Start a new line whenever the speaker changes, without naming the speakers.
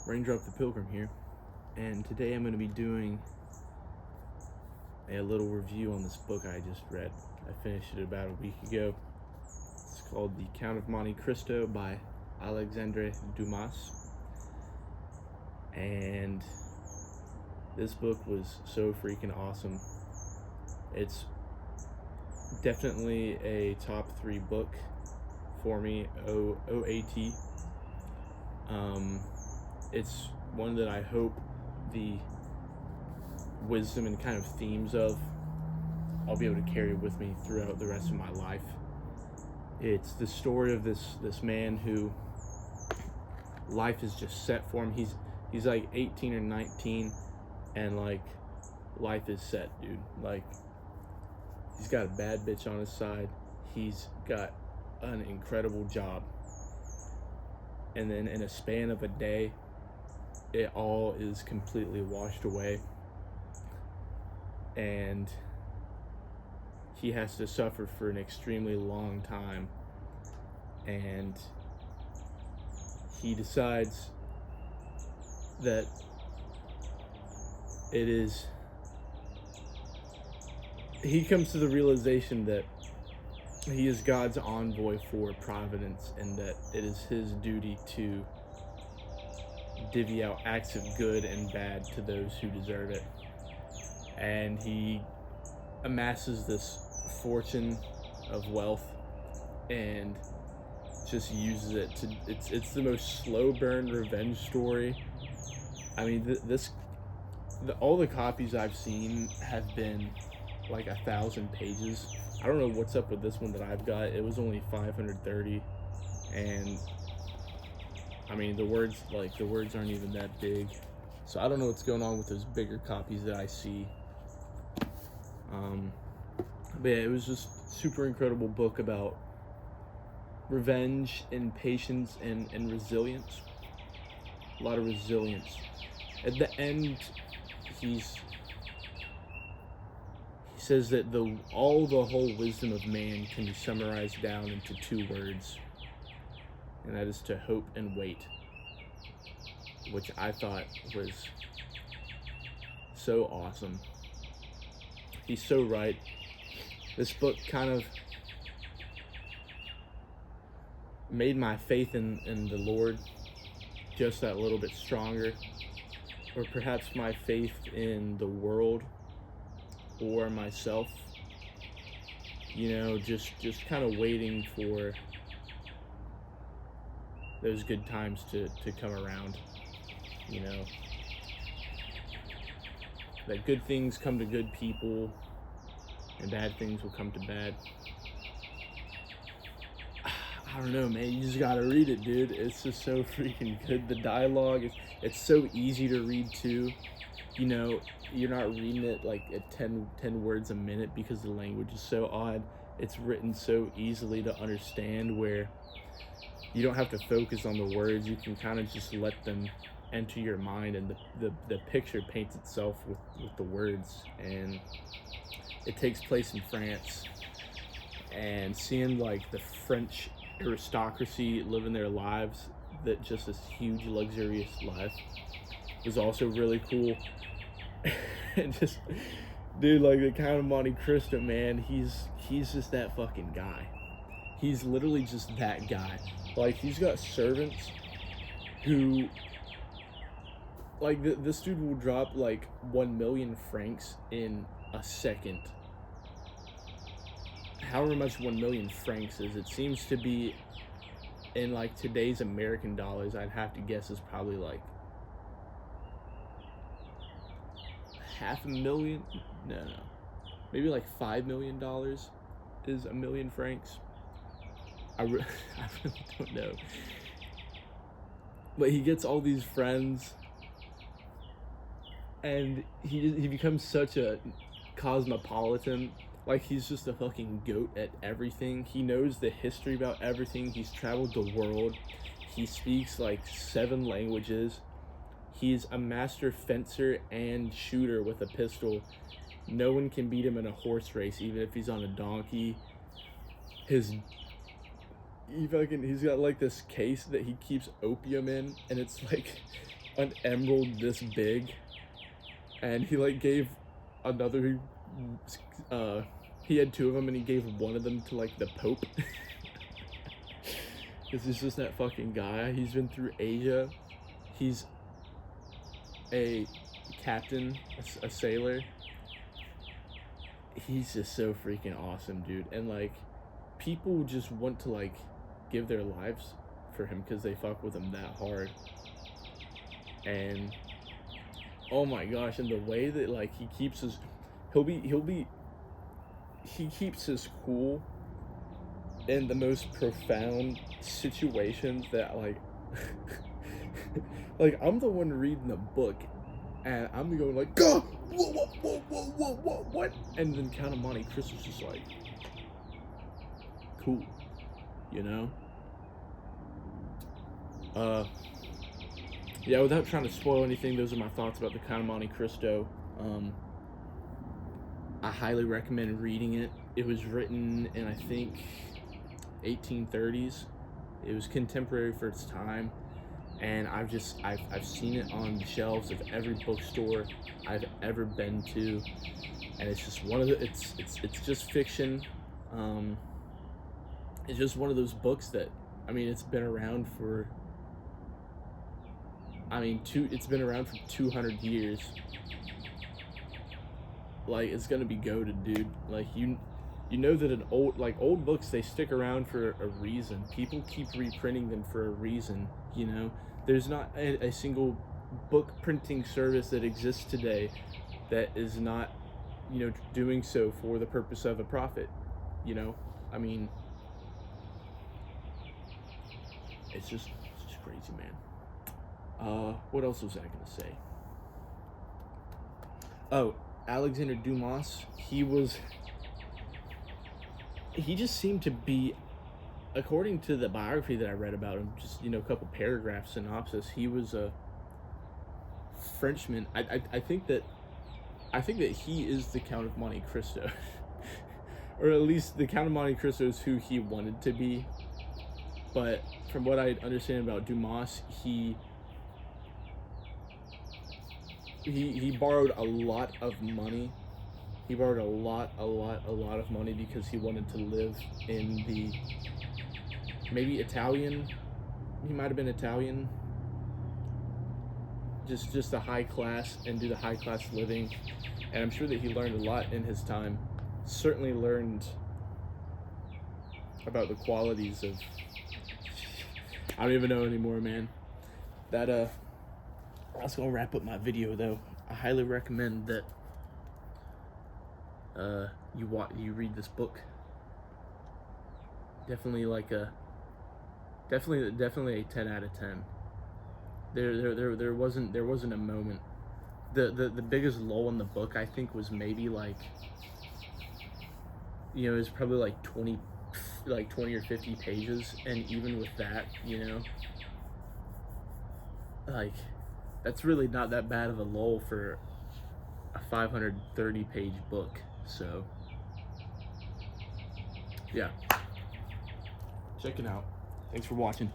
Raindrop the Pilgrim here, and today I'm going to be doing a little review on this book I just read. I finished it about a week ago. It's called The Count of Monte Cristo by Alexandre Dumas, and this book was so freaking awesome. It's definitely a top 3 book for me, OAT. It's one that I hope the wisdom and kind of themes of I'll be able to carry with me throughout the rest of my life. It's the story of this man who life is just set for him. He's like 18 or 19, and like life is set, dude. Like, he's got a bad bitch on his side. He's got an incredible job. And then in a span of a day, it all is completely washed away. And he has to suffer for an extremely long time. And he decides that he comes to the realization that he is God's envoy for providence, and that it is his duty to divvy out acts of good and bad to those who deserve it. And he amasses this fortune of wealth and just uses it to it's the most slow burn revenge story. I mean, all the copies I've seen have been like 1,000 pages. I don't know what's up with this one that I've got. It was only 530, and I mean, the words aren't even that big, so I don't know what's going on with those bigger copies that I see. But yeah, it was just super incredible book about revenge and patience and resilience. A lot of resilience. At the end, he says that the whole wisdom of man can be summarized down into 2 words, and that is to hope and wait, which I thought was so awesome. He's so right. This book kind of made my faith in the Lord just that little bit stronger, or perhaps my faith in the world or myself, just kind of waiting for those good times to come around, that good things come to good people and bad things will come to bad. I don't know, man, you just gotta read it, dude. It's just so freaking good. The dialogue, it's so easy to read too. You're not reading it like at 10 words a minute because the language is so odd. It's written so easily to understand, where you don't have to focus on the words. You can kind of just let them enter your mind, and the picture paints itself with the words. And it takes place in France, and seeing like the French aristocracy living their lives, that just this huge luxurious life, was also really cool. And just, dude, like the Count of Monte Cristo, man, he's just that fucking guy. He's literally just that guy. Like, he's got servants who, like, this dude will drop like 1 million francs in a second. However much 1 million francs is, it seems to be, in like today's American dollars, I'd have to guess is probably like $500,000. No, maybe like $5 million is 1 million francs. I really don't know. But he gets all these friends, and he becomes such a cosmopolitan. Like, he's just a fucking goat at everything. He knows the history about everything. He's traveled the world. He speaks like 7 languages. He's a master fencer and shooter with a pistol. No one can beat him in a horse race, even if he's on a donkey. He's got like this case that he keeps opium in, and it's like an emerald this big, and he like gave another. He had two of them, and he gave one of them to like the Pope. Because he's just that fucking guy. He's been through Asia. He's a captain, a sailor. He's just so freaking awesome, dude. And like, people just want to like give their lives for him because they fuck with him that hard. And oh my gosh, and the way that like he keeps his, he keeps his cool in the most profound situations that like like I'm the one reading the book and I'm going like, God, what? And then Count of Monte Cristo's just like, cool, you know? Yeah, without trying to spoil anything, those are my thoughts about the Count of Monte Cristo. I highly recommend reading it. It was written in, I think, 1830s. It was contemporary for its time, and I've seen it on the shelves of every bookstore I've ever been to, and it's just one of the it's just fiction. It's just one of those books that, I mean, it's been around for, it's been around for 200 years. Like, it's gonna be goated, dude. Like, you know that old books, they stick around for a reason. People keep reprinting them for a reason, you know? There's not a single book printing service that exists today that is not, you know, doing so for the purpose of a profit, you know? I mean, it's just crazy, man. What else was I gonna say? Oh, Alexander Dumas, he just seemed to be, according to the biography that I read about him, just, you know, a couple paragraph synopsis, he was a Frenchman. I think that he is the Count of Monte Cristo. Or at least the Count of Monte Cristo is who he wanted to be. But from what I understand about Dumas, he borrowed a lot of money. He borrowed a lot of money because he wanted to live in the, maybe Italian, he might have been Italian, just the high class, and do the high class living. And I'm sure that he learned a lot in his time. Certainly learned about the qualities of, I don't even know anymore, man. That's gonna wrap up my video, though. I highly recommend that you read this book. Definitely definitely a 10 out of 10. There wasn't a moment. The biggest lull in the book, I think, was maybe like, you know, it was probably like 20 or 50 pages, and even with that, you know, like, that's really not that bad of a lull for a 530 page book. So yeah, check it out. Thanks for watching.